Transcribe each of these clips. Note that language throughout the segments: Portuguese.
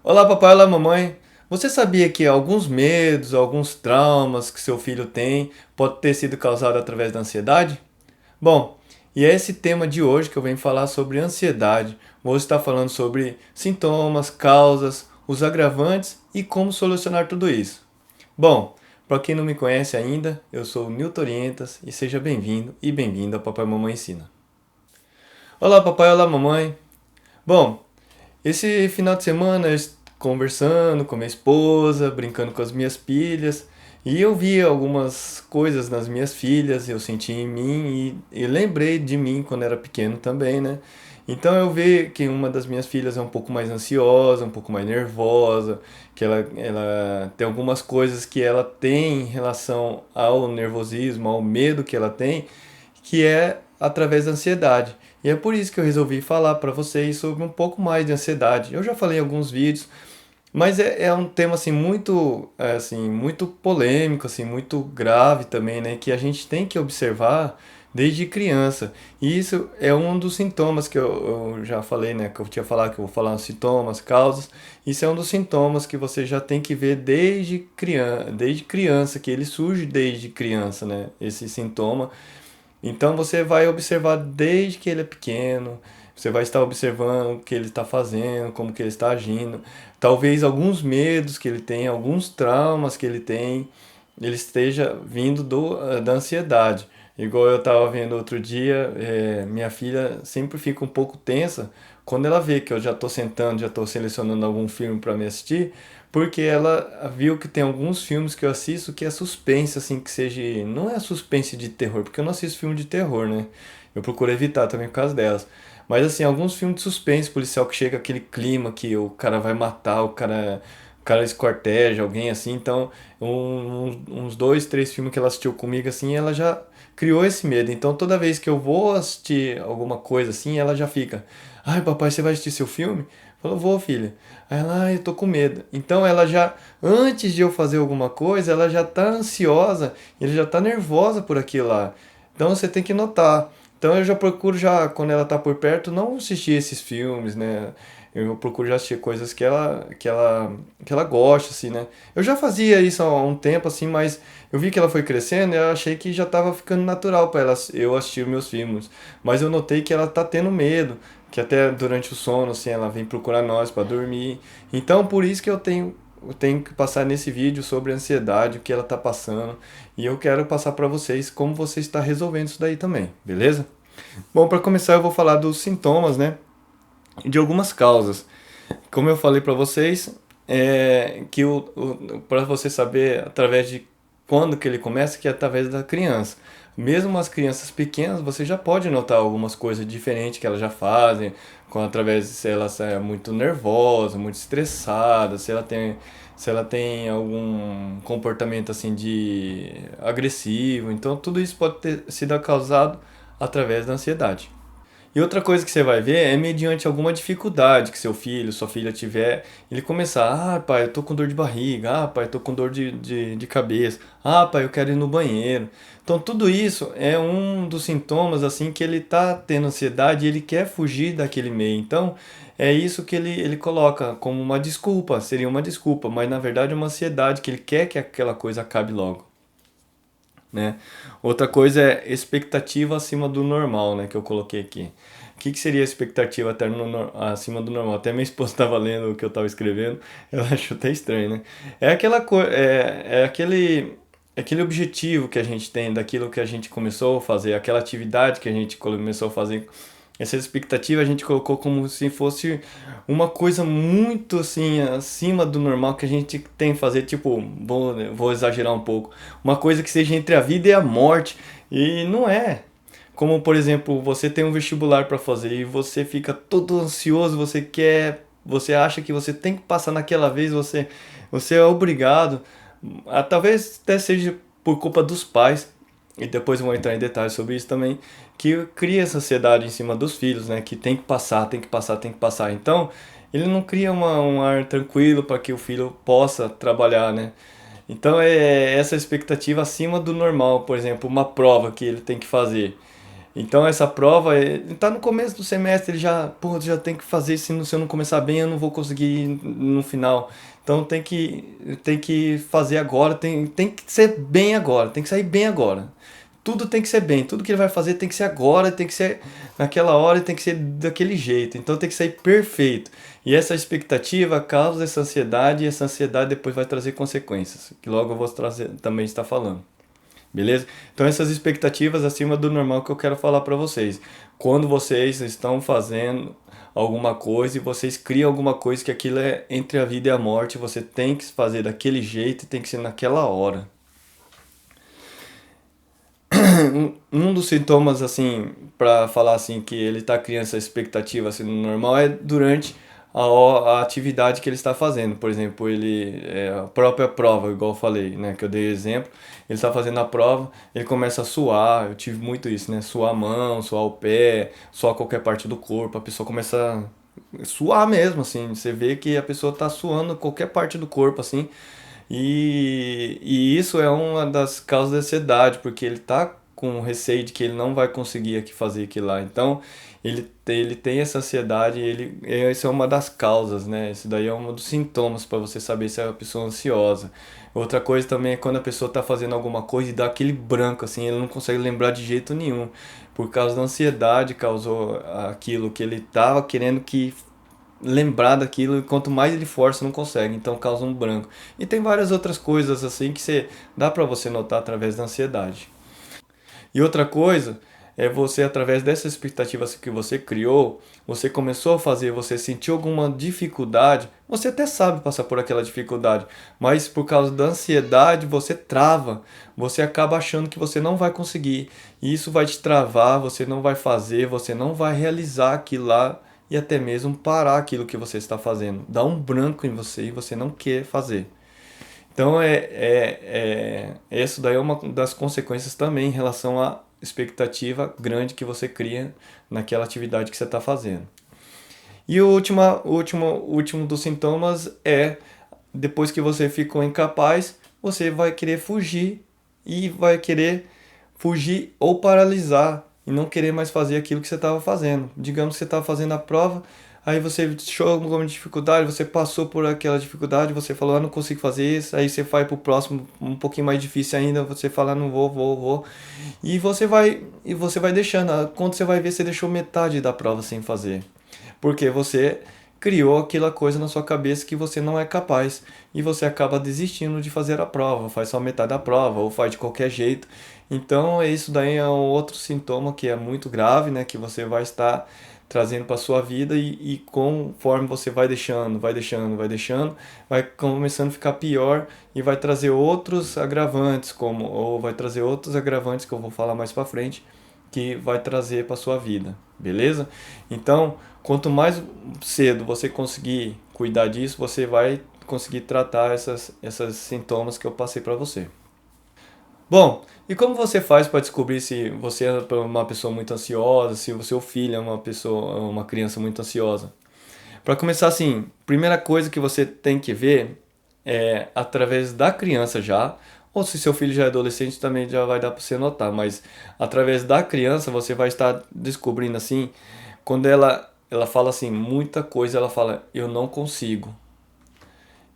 Olá, papai, olá, mamãe. Você sabia que alguns medos, alguns traumas que seu filho tem pode ter sido causado através da ansiedade? Bom, e é esse tema de hoje que eu venho falar sobre ansiedade. Vou estar falando sobre sintomas, causas, os agravantes e como solucionar tudo isso. Bom, para quem não me conhece ainda, eu sou o Nilton Orientas e seja bem-vindo e bem-vinda ao Papai e Mamãe Ensina. Olá, papai, olá, mamãe. Bom, esse final de semana conversando com minha esposa, brincando com as minhas filhas, e eu vi algumas coisas nas minhas filhas, eu senti em mim e lembrei de mim quando era pequeno também, né? Então eu vi que uma das minhas filhas é um pouco mais ansiosa, um pouco mais nervosa, que ela tem algumas coisas que ela tem em relação ao nervosismo, ao medo que ela tem, que é através da ansiedade. E é por isso que eu resolvi falar para vocês sobre um pouco mais de ansiedade. Eu já falei em alguns vídeos, mas é um tema assim muito, assim, muito polêmico, assim, muito grave também, né, que a gente tem que observar desde criança. E isso é um dos sintomas que eu já falei, né, que eu tinha falado que eu vou falar os sintomas, causas. Isso é um dos sintomas que você já tem que ver desde criança, que ele surge desde criança, né, esse sintoma. Então você vai observar desde que ele é pequeno, você vai estar observando o que ele está fazendo, como que ele está agindo, talvez alguns medos que ele tem, alguns traumas que ele tem, ele esteja vindo da ansiedade. Igual eu estava vendo outro dia, minha filha sempre fica um pouco tensa quando ela vê que eu já estou sentando, já estou selecionando algum filme para me assistir, porque ela viu que tem alguns filmes que eu assisto que é suspense, assim, que seja. Não é suspense de terror, porque eu não assisto filme de terror, né? Eu procuro evitar também por causa delas. Mas, assim, alguns filmes de suspense policial que chega aquele clima que o cara vai matar, o cara esquarteja alguém, assim. Então, uns dois, três filmes que ela assistiu comigo, assim, ela já criou esse medo. Então, toda vez que eu vou assistir alguma coisa assim, ela já fica: ai, papai, você vai assistir seu filme? Falou, vou, filha. Aí ela, ai, eu tô com medo. Então ela já, antes de eu fazer alguma coisa, ela já tá ansiosa, ela já tá nervosa por aquilo lá. Então você tem que notar. Então eu já procuro já, quando ela tá por perto, não assistir esses filmes, né? Eu procuro já assistir coisas que ela gosta, assim, né? Eu já fazia isso há um tempo, assim, mas eu vi que ela foi crescendo e eu achei que já tava ficando natural para ela eu assistir meus filmes. Mas eu notei que ela tá tendo medo, que até durante o sono, assim, ela vem procurar nós para dormir. Então, por isso que eu tenho que passar nesse vídeo sobre a ansiedade, o que ela tá passando, e eu quero passar para vocês como você está resolvendo isso daí também, beleza? Bom, para começar eu vou falar dos sintomas, né, e de algumas causas. Como eu falei para vocês, que para você saber através de quando que ele começa, que é através da criança. Mesmo as crianças pequenas, você já pode notar algumas coisas diferentes que elas já fazem, através de se ela é muito nervosa, muito estressada, se ela tem algum comportamento assim de agressivo. Então tudo isso pode ter sido causado através da ansiedade. E outra coisa que você vai ver é mediante alguma dificuldade que seu filho, sua filha tiver, ele começar: ah, pai, eu tô com dor de barriga, ah, pai, eu tô com dor de cabeça, ah, pai, eu quero ir no banheiro. Então tudo isso é um dos sintomas assim que ele tá tendo ansiedade e ele quer fugir daquele meio. Então é isso que ele coloca como uma desculpa, seria uma desculpa, mas na verdade é uma ansiedade que ele quer que aquela coisa acabe logo, né? Outra coisa é expectativa acima do normal, né, que eu coloquei aqui. O que seria expectativa até acima do normal? Até minha esposa estava lendo o que eu estava escrevendo, ela achou até estranho, né? É aquela coisa, aquele objetivo que a gente tem daquilo que a gente começou a fazer, aquela atividade que a gente começou a fazer. Essa expectativa a gente colocou como se fosse uma coisa muito assim acima do normal que a gente tem que fazer, tipo, vou exagerar um pouco, uma coisa que seja entre a vida e a morte, e não é. Como, por exemplo, você tem um vestibular para fazer e você fica todo ansioso, você acha que você tem que passar naquela vez, você é obrigado, talvez até seja por culpa dos pais, e depois eu vou entrar em detalhes sobre isso também, que cria essa ansiedade em cima dos filhos, né? Que tem que passar, tem que passar, tem que passar. Então, ele não cria um ar tranquilo para que o filho possa trabalhar, né? Então, é essa expectativa acima do normal, por exemplo, uma prova que ele tem que fazer. Então essa prova, ele tá no começo do semestre, ele já, pô, já tem que fazer, se eu não começar bem, eu não vou conseguir ir no final. Então tem que fazer agora, tem que ser bem agora, tem que sair bem agora. Tudo tem que ser bem, tudo que ele vai fazer tem que ser agora, tem que ser naquela hora e tem que ser daquele jeito. Então tem que sair perfeito. E essa expectativa causa essa ansiedade e essa ansiedade depois vai trazer consequências, que logo eu vou trazer, também estar falando. Beleza? Então essas expectativas acima do normal que eu quero falar para vocês. Quando vocês estão fazendo alguma coisa e vocês criam alguma coisa que aquilo é entre a vida e a morte, você tem que fazer daquele jeito e tem que ser naquela hora. Um dos sintomas assim, para falar assim que ele está criando essa expectativa assim no normal é durante a atividade que ele está fazendo. Por exemplo, a própria prova, igual eu falei, né, que eu dei exemplo, ele está fazendo a prova, ele começa a suar. Eu tive muito isso, né? Suar a mão, suar o pé, suar qualquer parte do corpo. A pessoa começa a suar mesmo, assim. Você vê que a pessoa está suando qualquer parte do corpo, assim. E isso é uma das causas da ansiedade, porque ele tá com receio de que ele não vai conseguir aqui fazer aquilo lá. Então, ele tem essa ansiedade, essa é uma das causas, né? Esse daí é um dos sintomas para você saber se é uma pessoa ansiosa. Outra coisa também é quando a pessoa está fazendo alguma coisa e dá aquele branco, assim, ele não consegue lembrar de jeito nenhum. Por causa da ansiedade causou aquilo que ele estava querendo que lembrar daquilo e quanto mais ele força não consegue, então causa um branco. E tem várias outras coisas assim que dá para você notar através da ansiedade. E outra coisa é você através dessas expectativas que você criou, você começou a fazer, você sentiu alguma dificuldade, você até sabe passar por aquela dificuldade, mas por causa da ansiedade você trava, você acaba achando que você não vai conseguir, e isso vai te travar, você não vai fazer, você não vai realizar aquilo lá e até mesmo parar aquilo que você está fazendo. Dá um branco em você e você não quer fazer. Então, isso daí é uma das consequências também em relação à expectativa grande que você cria naquela atividade que você está fazendo. E o último dos sintomas é, depois que você ficou incapaz, você vai querer fugir e vai querer fugir ou paralisar e não querer mais fazer aquilo que você estava fazendo. Digamos que você estava fazendo a prova, aí você achou alguma dificuldade, você passou por aquela dificuldade, você falou, ah, não consigo fazer isso, aí você vai para o próximo, um pouquinho mais difícil ainda, você fala, não vou. E você vai deixando. Quando você vai ver, você deixou metade da prova sem fazer. Porque você criou aquela coisa na sua cabeça que você não é capaz e você acaba desistindo de fazer a prova, faz só metade da prova ou faz de qualquer jeito. Então, isso daí é um outro sintoma que é muito grave, né, que você vai estar trazendo para sua vida e conforme você vai começando a ficar pior e vai trazer outros agravantes, ou vai trazer outros agravantes que eu vou falar mais para frente, que vai trazer para sua vida, beleza? Então, quanto mais cedo você conseguir cuidar disso, você vai conseguir tratar essas sintomas que eu passei para você. Bom, e como você faz para descobrir se você é uma pessoa muito ansiosa, se o seu filho é uma criança muito ansiosa? Para começar assim, primeira coisa que você tem que ver é através da criança já, ou se seu filho já é adolescente também já vai dar para você notar, mas através da criança você vai estar descobrindo assim, quando ela fala assim, muita coisa, ela fala eu não consigo.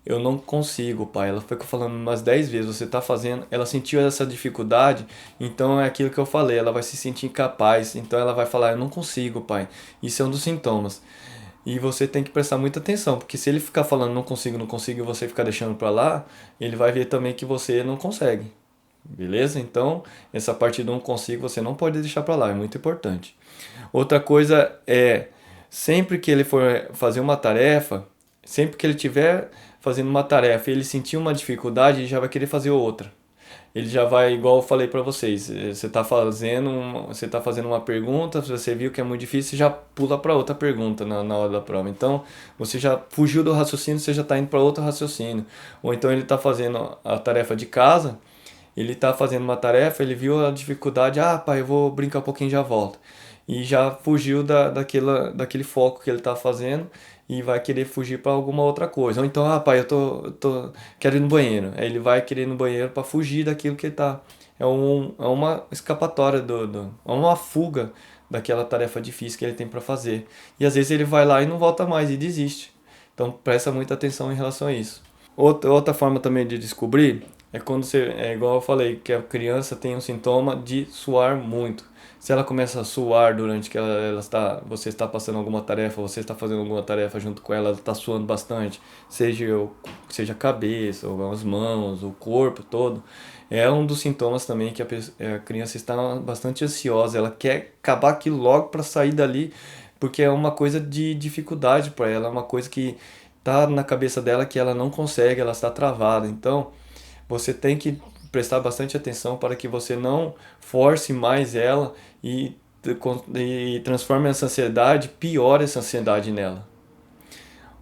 Eu não consigo, pai. Ela foi falando umas 10 vezes, você tá fazendo. Ela sentiu essa dificuldade, então é aquilo que eu falei. Ela vai se sentir incapaz, então ela vai falar: eu não consigo, pai. Isso é um dos sintomas. E você tem que prestar muita atenção, porque se ele ficar falando não consigo e você ficar deixando pra lá, ele vai ver também que você não consegue. Beleza? Então, essa parte do não consigo você não pode deixar pra lá, é muito importante. Outra coisa é, sempre que ele for fazer uma tarefa, sempre que ele tiver fazendo uma tarefa e ele sentir uma dificuldade, ele já vai querer fazer outra. Ele já vai, igual eu falei para vocês, você tá fazendo uma pergunta, se você viu que é muito difícil, você já pula para outra pergunta na hora da prova. Então, você já fugiu do raciocínio, você já está indo para outro raciocínio. Ou então ele está fazendo a tarefa de casa, ele está fazendo uma tarefa, ele viu a dificuldade, ah, pai, eu vou brincar um pouquinho e já volto. E já fugiu daquele foco que ele está fazendo e vai querer fugir para alguma outra coisa. Ou então, ah, pai, quero ir no banheiro. Aí ele vai querer ir no banheiro para fugir daquilo que ele está é uma escapatória, é uma fuga daquela tarefa difícil que ele tem para fazer. E às vezes ele vai lá e não volta mais e desiste. Então presta muita atenção em relação a isso. Outra forma também de descobrir é quando você, é igual eu falei, que a criança tem um sintoma de suar muito. Se ela começa a suar durante que você está passando alguma tarefa, você está fazendo alguma tarefa junto com ela está suando bastante, seja a cabeça, ou as mãos, o corpo todo, é um dos sintomas também que a criança está bastante ansiosa, ela quer acabar aquilo logo para sair dali, porque é uma coisa de dificuldade para ela, é uma coisa que tá na cabeça dela que ela não consegue, ela está travada. Então, você tem que prestar bastante atenção para que você não force mais ela e transforme essa ansiedade, piore essa ansiedade nela.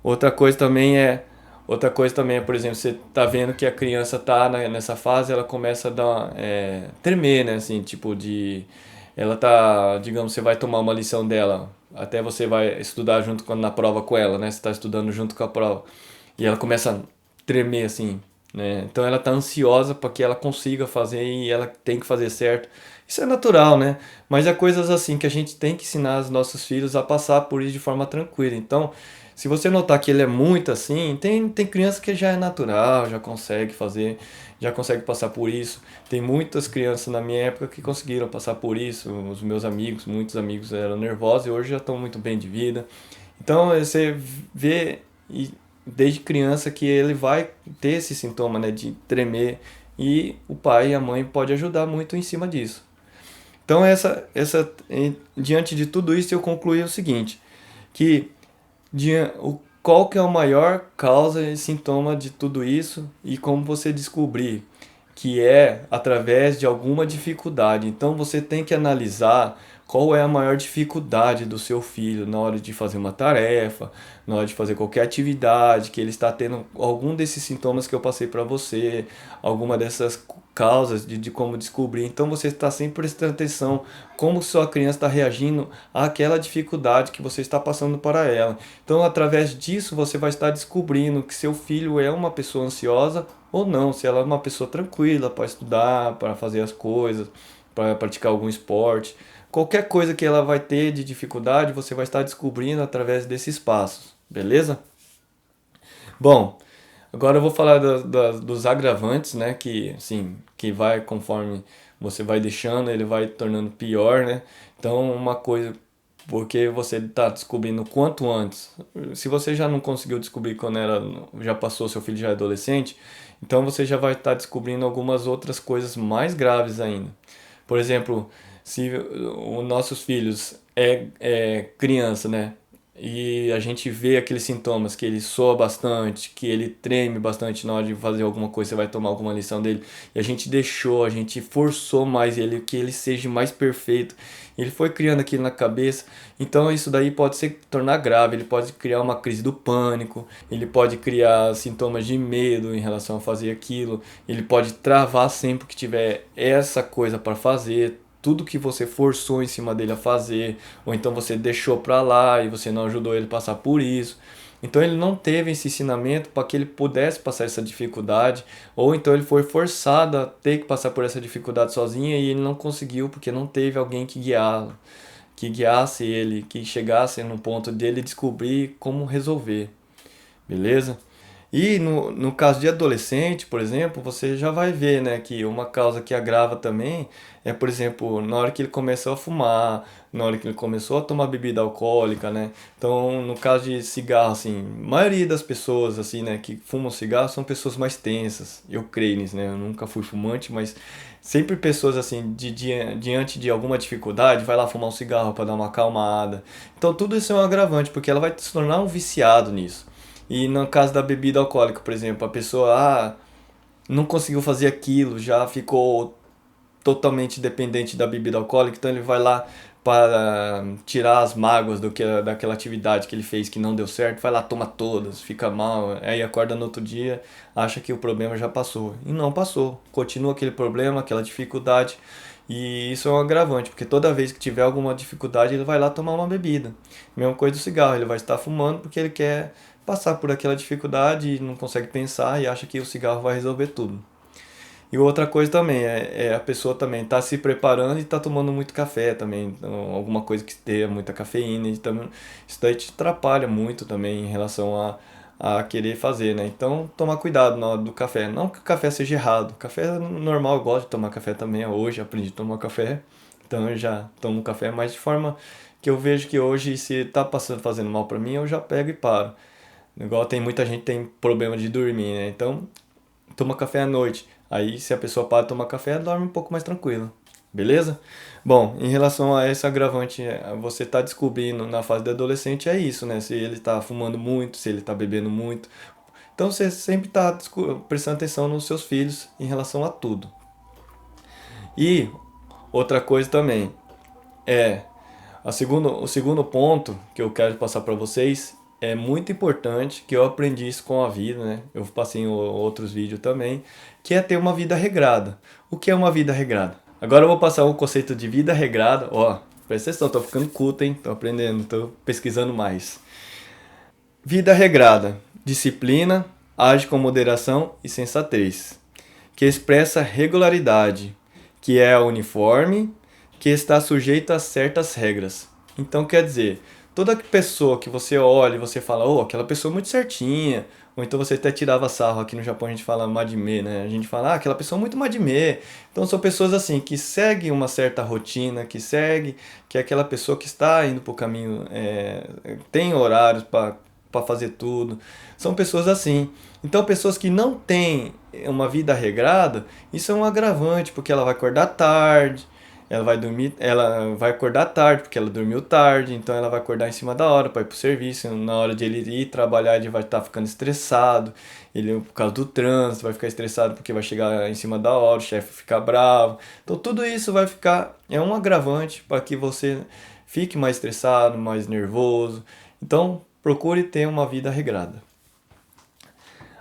Outra coisa também é, outra coisa também é, por exemplo, você tá vendo que a criança tá nessa fase, ela começa a dar, tremer, né, assim, tipo de, ela tá, digamos, você vai tomar uma lição dela, até você vai estudar junto na prova com ela, né, você tá estudando junto com a prova, e ela começa a tremer, assim, né, então ela tá ansiosa para que ela consiga fazer e ela tem que fazer certo. Isso é natural, né? Mas é coisas assim que a gente tem que ensinar os nossos filhos a passar por isso de forma tranquila. Então, se você notar que ele é muito assim, tem criança que já é natural, já consegue fazer, já consegue passar por isso. Tem muitas crianças na minha época que conseguiram passar por isso. Os meus amigos, muitos amigos eram nervosos e hoje já estão muito bem de vida. Então você vê desde criança que ele vai ter esse sintoma, né, de tremer e o pai e a mãe pode ajudar muito em cima disso. Então diante de tudo isso eu concluí o seguinte, que qual que é a maior causa e sintoma de tudo isso e como você descobrir que é através de alguma dificuldade. Então você tem que analisar qual é a maior dificuldade do seu filho na hora de fazer uma tarefa, na hora de fazer qualquer atividade, que ele está tendo algum desses sintomas que eu passei para você, alguma dessas causas de como descobrir. Então você está sempre prestando atenção como sua criança está reagindo àquela dificuldade que você está passando para ela. Então, através disso, você vai estar descobrindo que seu filho é uma pessoa ansiosa ou não, se ela é uma pessoa tranquila para estudar, para fazer as coisas, para praticar algum esporte. Qualquer coisa que ela vai ter de dificuldade, você vai estar descobrindo através desses passos, beleza? Bom, agora eu vou falar dos agravantes, né? Que, assim, que vai conforme você vai deixando, ele vai tornando pior, né? Então, uma coisa, porque você está descobrindo quanto antes. Se você já não conseguiu descobrir quando já passou, seu filho já é adolescente, então você já vai estar descobrindo algumas outras coisas mais graves ainda. Por exemplo, se os nossos filhos é criança, né? E a gente vê aqueles sintomas que ele soa bastante, que ele treme bastante na hora de fazer alguma coisa, você vai tomar alguma lição dele, e a gente forçou mais ele, que ele seja mais perfeito. Ele foi criando aquilo na cabeça, então isso daí pode se tornar grave, ele pode criar uma crise do pânico, ele pode criar sintomas de medo em relação a fazer aquilo, ele pode travar sempre que tiver essa coisa para fazer, tudo que você forçou em cima dele a fazer, ou então você deixou para lá e você não ajudou ele a passar por isso. Então ele não teve esse ensinamento para que ele pudesse passar essa dificuldade, ou então ele foi forçado a ter que passar por essa dificuldade sozinho e ele não conseguiu porque não teve alguém que guiasse ele, que chegasse no ponto dele descobrir como resolver, beleza? E no caso de adolescente, por exemplo, você já vai ver, né, que uma causa que agrava também é, por exemplo, na hora que ele começou a fumar, na hora que ele começou a tomar bebida alcoólica, né? Então, no caso de cigarro, assim, a maioria das pessoas, assim, né, que fumam cigarro são pessoas mais tensas. Eu creio nisso, né? Eu nunca fui fumante, mas sempre pessoas, assim, diante de alguma dificuldade, vai lá fumar um cigarro para dar uma acalmada. Então, tudo isso é um agravante, porque ela vai se tornar um viciado nisso. E no caso da bebida alcoólica, por exemplo, a pessoa não conseguiu fazer aquilo, já ficou totalmente dependente da bebida alcoólica, então ele vai lá para tirar as mágoas daquela atividade que ele fez que não deu certo, vai lá, toma todas, fica mal, aí acorda no outro dia, acha que o problema já passou. E não passou, continua aquele problema, aquela dificuldade. E isso é um agravante, porque toda vez que tiver alguma dificuldade, ele vai lá tomar uma bebida. Mesma coisa do cigarro, ele vai estar fumando porque ele quer passar por aquela dificuldade e não consegue pensar e acha que o cigarro vai resolver tudo. E outra coisa também é a pessoa também tá se preparando e tá tomando muito café também, então, alguma coisa que tenha muita cafeína, e também, isso daí te atrapalha muito também em relação a querer fazer, né? Então, tomar cuidado na hora do café. Não que o café seja errado, café é normal, eu gosto de tomar café também, hoje aprendi a tomar café, então eu já tomo café, mas de forma que eu vejo que hoje, se tá passando, fazendo mal pra mim, eu já pego e paro. Igual tem muita gente que tem problema de dormir, né? Então, toma café à noite. Aí, se a pessoa para de tomar café, ela dorme um pouco mais tranquila. Beleza? Bom, em relação a esse agravante, você tá descobrindo na fase de adolescente é isso, né? Se ele tá fumando muito, se ele tá bebendo muito. Então, você sempre tá prestando atenção nos seus filhos em relação a tudo. E outra coisa também é o segundo ponto que eu quero passar para vocês é muito importante, que eu aprendi isso com a vida, né? Eu passei em outros vídeos também, que é ter uma vida regrada. O que é uma vida regrada? Agora eu vou passar o conceito de vida regrada. Ó, presta atenção, tô ficando culto, hein? Tô aprendendo, tô pesquisando mais. Vida regrada, disciplina, age com moderação e sensatez, que expressa regularidade, que é uniforme, que está sujeito a certas regras. Então quer dizer, toda pessoa que você olha e você fala, oh, aquela pessoa é muito certinha, ou então você até tirava sarro, aqui no Japão a gente fala madime, né? A gente fala, ah, aquela pessoa é muito madime. Então são pessoas assim, que seguem uma certa rotina, que é aquela pessoa que está indo para o caminho, tem horários para fazer tudo. São pessoas assim. Então, pessoas que não têm uma vida regrada, isso é um agravante, porque ela vai acordar tarde, ela vai acordar tarde porque ela dormiu tarde, então ela vai acordar em cima da hora para ir pro serviço. Na hora de ele ir trabalhar, ele vai estar ficando estressado, ele por causa do trânsito, vai ficar estressado porque vai chegar em cima da hora, o chefe fica bravo. Então, tudo isso vai ficar é um agravante para que você fique mais estressado, mais nervoso. Então, procure ter uma vida regrada.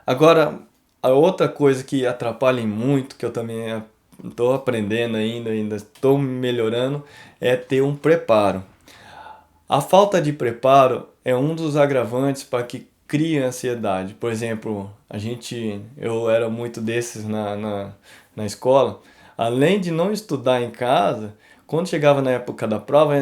Agora, a outra coisa que atrapalha muito, que eu também estou aprendendo ainda estou melhorando, é ter um preparo. A falta de preparo é um dos agravantes para que crie ansiedade. Por exemplo, eu era muito desses na escola. Além de não estudar em casa, quando chegava na época da prova,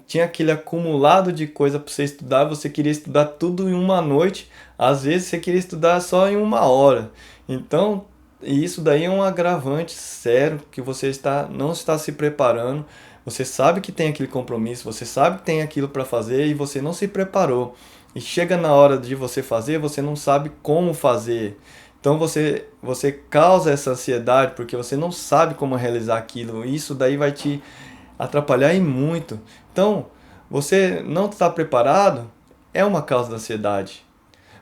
tinha aquele acumulado de coisa para você estudar. Você queria estudar tudo em uma noite. Às vezes você queria estudar só em uma hora. Então, isso daí é um agravante sério que você não está se preparando. Você sabe que tem aquele compromisso, você sabe que tem aquilo para fazer e você não se preparou. E chega na hora de você fazer, você não sabe como fazer. Então você causa essa ansiedade porque você não sabe como realizar aquilo. E isso daí vai te atrapalhar e muito. Então, você não está preparado é uma causa da ansiedade.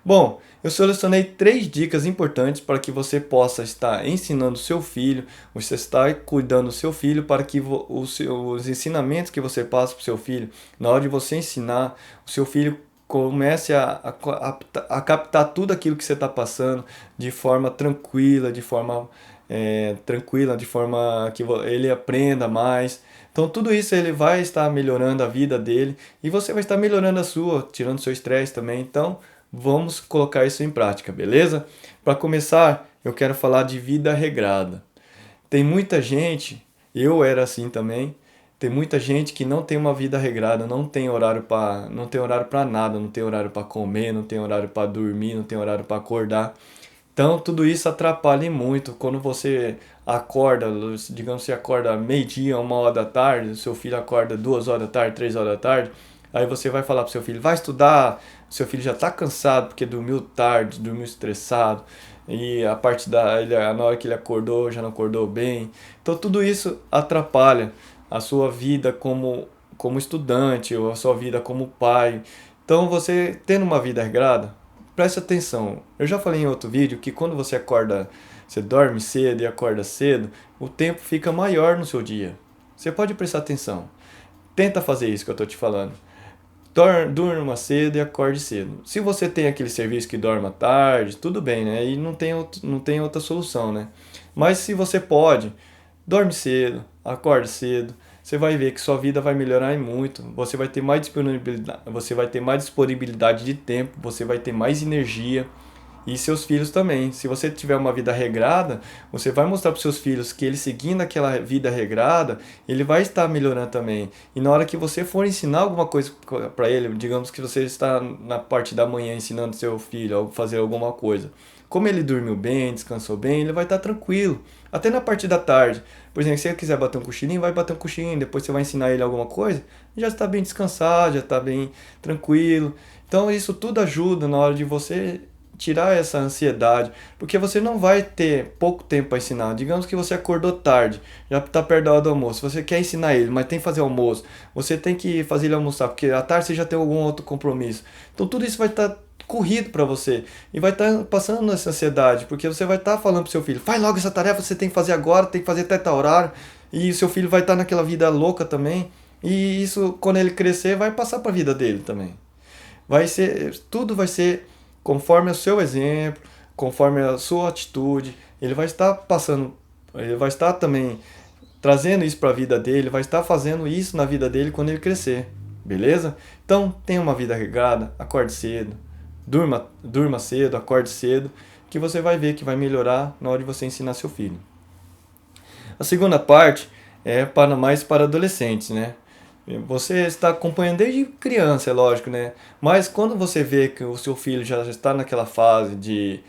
Bom, eu selecionei 3 dicas importantes para que você possa estar ensinando seu filho, você está cuidando do seu filho para que os ensinamentos que você passa para o seu filho, na hora de você ensinar, o seu filho comece a captar tudo aquilo que você está passando de forma tranquila, de forma que ele aprenda mais. Então tudo isso ele vai estar melhorando a vida dele e você vai estar melhorando a sua, tirando seu estresse também. Então vamos colocar isso em prática, beleza? Para começar, eu quero falar de vida regrada. Tem muita gente, eu era assim também, tem muita gente que não tem uma vida regrada, não tem horário para nada, não tem horário para comer, não tem horário para dormir, não tem horário para acordar. Então, tudo isso atrapalha muito. Quando você acorda, digamos que você acorda meio-dia, 1 hora da tarde, o seu filho acorda 2 horas da tarde, 3 horas da tarde, aí você vai falar para o seu filho, vai estudar, o seu filho já está cansado porque dormiu tarde, dormiu estressado, e na hora que ele acordou, já não acordou bem. Então, tudo isso atrapalha a sua vida como estudante, ou a sua vida como pai. Então, você tendo uma vida regrada, preste atenção. Eu já falei em outro vídeo que quando você acorda, você dorme cedo e acorda cedo, o tempo fica maior no seu dia. Você pode prestar atenção. Tenta fazer isso que eu estou te falando. Durma cedo e acorde cedo. Se você tem aquele serviço que dorme à tarde, tudo bem, né? E não tem outra solução, né? Mas se você pode, dorme cedo, acorde cedo, você vai ver que sua vida vai melhorar e muito. Você vai ter mais disponibilidade de tempo, você vai ter mais energia E seus filhos também. Se você tiver uma vida regrada, você vai mostrar para seus filhos que ele seguindo aquela vida regrada, ele vai estar melhorando também. E na hora que você for ensinar alguma coisa para ele, digamos que você está na parte da manhã ensinando seu filho a fazer alguma coisa. Como ele dormiu bem, descansou bem, ele vai estar tranquilo. Até na parte da tarde. Por exemplo, se ele quiser bater um cochilinho, vai bater um cochilinho. Depois você vai ensinar ele alguma coisa, já está bem descansado, já está bem tranquilo. Então isso tudo ajuda na hora de você tirar essa ansiedade, porque você não vai ter pouco tempo para ensinar. Digamos que você acordou tarde, já está perto da hora do almoço, você quer ensinar ele, mas tem que fazer almoço, você tem que fazer ele almoçar, porque à tarde você já tem algum outro compromisso. Então tudo isso vai estar corrido para você e vai estar passando essa ansiedade, porque você vai estar falando para seu filho, faz logo essa tarefa, você tem que fazer agora, tem que fazer até tal horário, e seu filho vai estar naquela vida louca também, e isso quando ele crescer vai passar para a vida dele também. Vai ser, tudo vai ser conforme o seu exemplo, conforme a sua atitude. Ele vai estar passando, ele vai estar também trazendo isso para a vida dele, vai estar fazendo isso na vida dele quando ele crescer. Beleza? Então, tenha uma vida regrada, acorde cedo, durma cedo, acorde cedo, que você vai ver que vai melhorar na hora de você ensinar seu filho. A segunda parte é mais para adolescentes, né? Você está acompanhando desde criança, é lógico, né? Mas quando você vê que o seu filho já está naquela fase de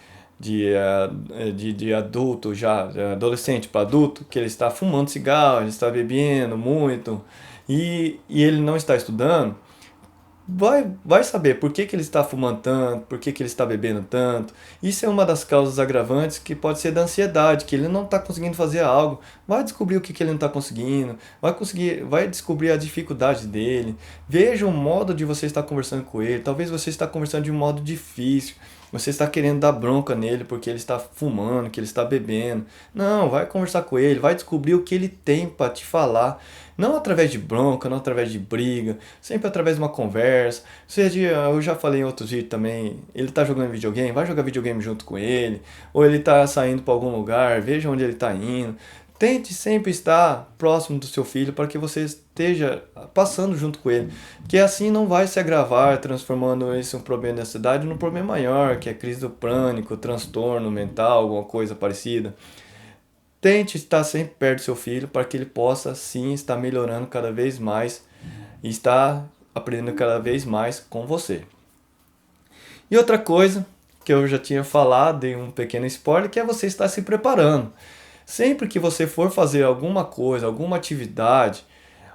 adulto, já de adolescente para adulto, que ele está fumando cigarro, ele está bebendo muito e ele não está estudando, vai saber por que, que ele está fumando tanto, por que, que ele está bebendo tanto. Isso é uma das causas agravantes que pode ser da ansiedade, que ele não está conseguindo fazer algo. Vai descobrir o que, que ele não está conseguindo, vai descobrir a dificuldade dele. Veja o modo de você estar conversando com ele. Talvez você está conversando de um modo difícil. Você está querendo dar bronca nele porque ele está fumando, que ele está bebendo. Não, vai conversar com ele, vai descobrir o que ele tem para te falar. Não através de bronca, não através de briga, sempre através de uma conversa. Seja, eu já falei em outros vídeos também, ele está jogando videogame, vai jogar videogame junto com ele. Ou ele está saindo para algum lugar, veja onde ele está indo. Tente sempre estar próximo do seu filho para que você esteja passando junto com ele. Que assim não vai se agravar, transformando esse um problema de ansiedade num problema maior, que é crise do pânico, transtorno mental, alguma coisa parecida. Tente estar sempre perto do seu filho para que ele possa sim estar melhorando cada vez mais e estar aprendendo cada vez mais com você. E outra coisa que eu já tinha falado em um pequeno spoiler, que é você estar se preparando. Sempre que você for fazer alguma coisa, alguma atividade,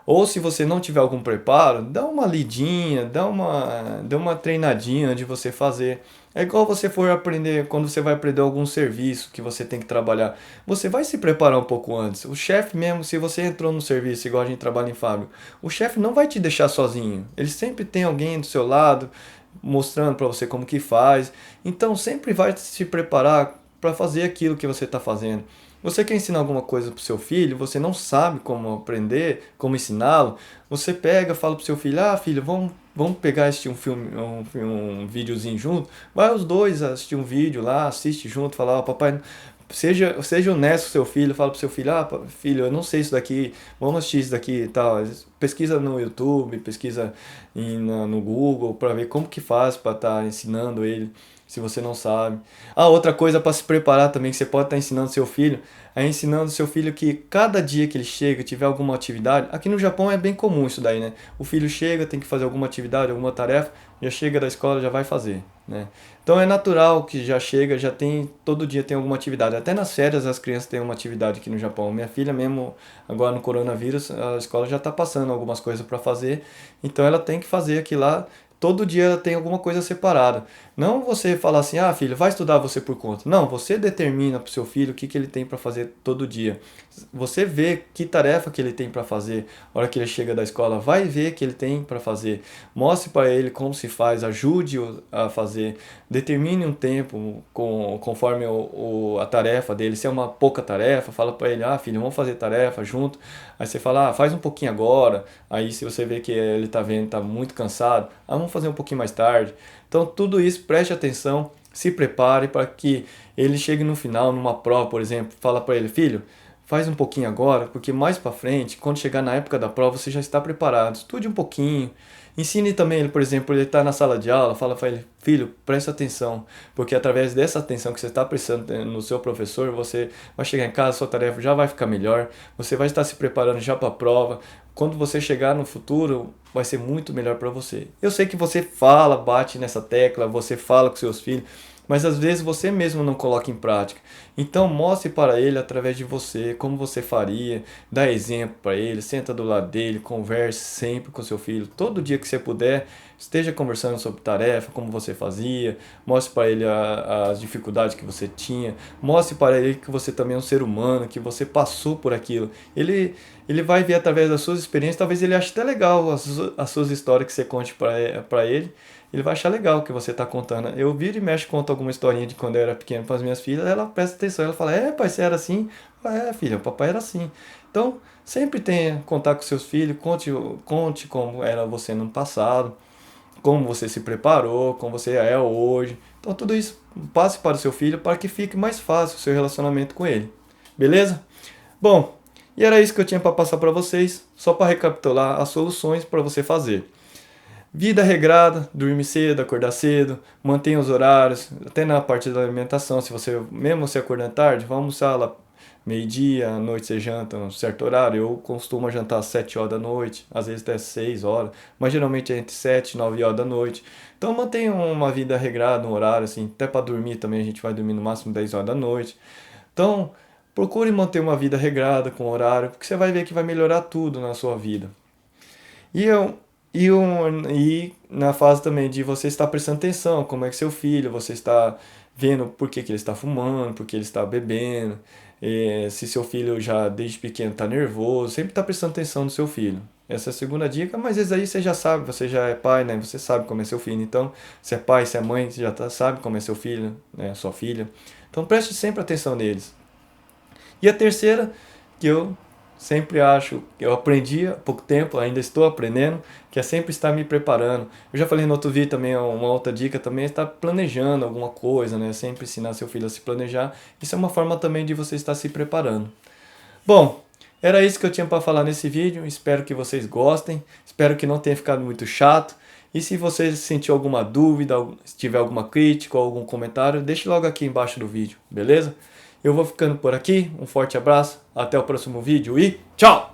ou se você não tiver algum preparo, dá uma lidinha, dá uma treinadinha antes de você fazer. É igual você for aprender, quando você vai aprender algum serviço que você tem que trabalhar. Você vai se preparar um pouco antes. O chefe mesmo, se você entrou no serviço, igual a gente trabalha em fábrica, o chefe não vai te deixar sozinho. Ele sempre tem alguém do seu lado, mostrando para você como que faz. Então sempre vai se preparar para fazer aquilo que você está fazendo. Você quer ensinar alguma coisa para o seu filho, você não sabe como aprender, como ensiná-lo, você pega, fala para o seu filho, filho, vamos pegar e assistir um filme, um videozinho junto, vai os dois assistir um vídeo lá, assiste junto, fala, papai, seja honesto com seu filho, fala pro seu filho, filho, eu não sei isso daqui, vamos assistir isso daqui e tal. Pesquisa no YouTube, pesquisa no Google para ver como que faz para estar ensinando ele, se você não sabe. Outra coisa para se preparar também, que você pode estar ensinando seu filho, é ensinando seu filho que cada dia que ele chega, tiver alguma atividade, aqui no Japão é bem comum isso daí, né? O filho chega, tem que fazer alguma atividade, alguma tarefa, já chega da escola, já vai fazer, né? Então é natural que já chega, já tem, todo dia tem alguma atividade. Até nas férias as crianças têm uma atividade aqui no Japão. Minha filha mesmo, agora no coronavírus, a escola já está passando algumas coisas para fazer, então ela tem que fazer aqui lá. Todo dia ela tem alguma coisa separada. Não você falar assim, filho, vai estudar você por conta. Não, você determina para o seu filho o que ele tem para fazer todo dia. Você vê que tarefa que ele tem para fazer. A hora que ele chega da escola, vai ver que ele tem para fazer. Mostre para ele como se faz, ajude-o a fazer. Determine um tempo conforme a tarefa dele. Se é uma pouca tarefa, fala para ele, filho, vamos fazer tarefa junto. Aí você fala, faz um pouquinho agora. Aí se você vê que ele está vendo, está muito cansado, vamos fazer um pouquinho mais tarde. Então tudo isso, preste atenção, se prepare para que ele chegue no final, numa prova, por exemplo, fala para ele, filho, faz um pouquinho agora, porque mais para frente, quando chegar na época da prova, você já está preparado. Estude um pouquinho Ensine também ele, por exemplo, ele está na sala de aula, fala para ele, filho, presta atenção, porque através dessa atenção que você está prestando no seu professor, você vai chegar em casa, sua tarefa já vai ficar melhor, você vai estar se preparando já para a prova. Quando você chegar no futuro, vai ser muito melhor para você. Eu sei que você fala, bate nessa tecla, você fala com seus filhos, mas às vezes você mesmo não coloca em prática. Então mostre para ele através de você como você faria, dá exemplo para ele, senta do lado dele, converse sempre com seu filho. Todo dia que você puder, esteja conversando sobre tarefa, como você fazia, mostre para ele as dificuldades que você tinha, mostre para ele que você também é um ser humano, que você passou por aquilo. Ele vai ver através das suas experiências, talvez ele ache até legal as suas histórias que você conte para ele. Ele vai achar legal o que você está contando. Eu viro e mexo, conto alguma historinha de quando eu era pequeno para as minhas filhas, ela presta atenção, ela fala, pai, você era assim? Eu falo, filha, o papai era assim. Então, sempre tenha contato com seus filhos, conte como era você no passado, como você se preparou, como você é hoje. Então, tudo isso passe para o seu filho para que fique mais fácil o seu relacionamento com ele. Beleza? Bom, e era isso que eu tinha para passar para vocês, só para recapitular as soluções para você fazer. Vida regrada, dormir cedo, acordar cedo, mantenha os horários, até na parte da alimentação, se você, mesmo você acordando tarde, vai almoçar lá meio-dia, à noite você janta um certo horário, eu costumo jantar às 7 horas da noite, às vezes até 6 horas, mas geralmente é entre 7 e 9 horas da noite. Então mantenha uma vida regrada, um horário assim, até para dormir também a gente vai dormir no máximo 10 horas da noite. Então, procure manter uma vida regrada, com horário, porque você vai ver que vai melhorar tudo na sua vida. E eu e na fase também de você estar prestando atenção, como é que seu filho, você está vendo por que ele está fumando, por que ele está bebendo, se seu filho já desde pequeno está nervoso, sempre está prestando atenção no seu filho. Essa é a segunda dica, mas isso aí você já sabe, você já é pai, né? Você sabe como é seu filho. Então, se é pai, se é mãe, você já sabe como é seu filho, né? Sua filha. Então, preste sempre atenção neles. E a terceira, que eu sempre acho, que eu aprendi há pouco tempo, ainda estou aprendendo, que é sempre estar me preparando. Eu já falei no outro vídeo também, uma outra dica também é estar planejando alguma coisa, né? Sempre ensinar seu filho a se planejar. Isso é uma forma também de você estar se preparando. Bom, era isso que eu tinha para falar nesse vídeo. Espero que vocês gostem. Espero que não tenha ficado muito chato. E se você sentiu alguma dúvida, se tiver alguma crítica ou algum comentário, deixe logo aqui embaixo do vídeo, beleza? Eu vou ficando por aqui, um forte abraço, até o próximo vídeo e tchau!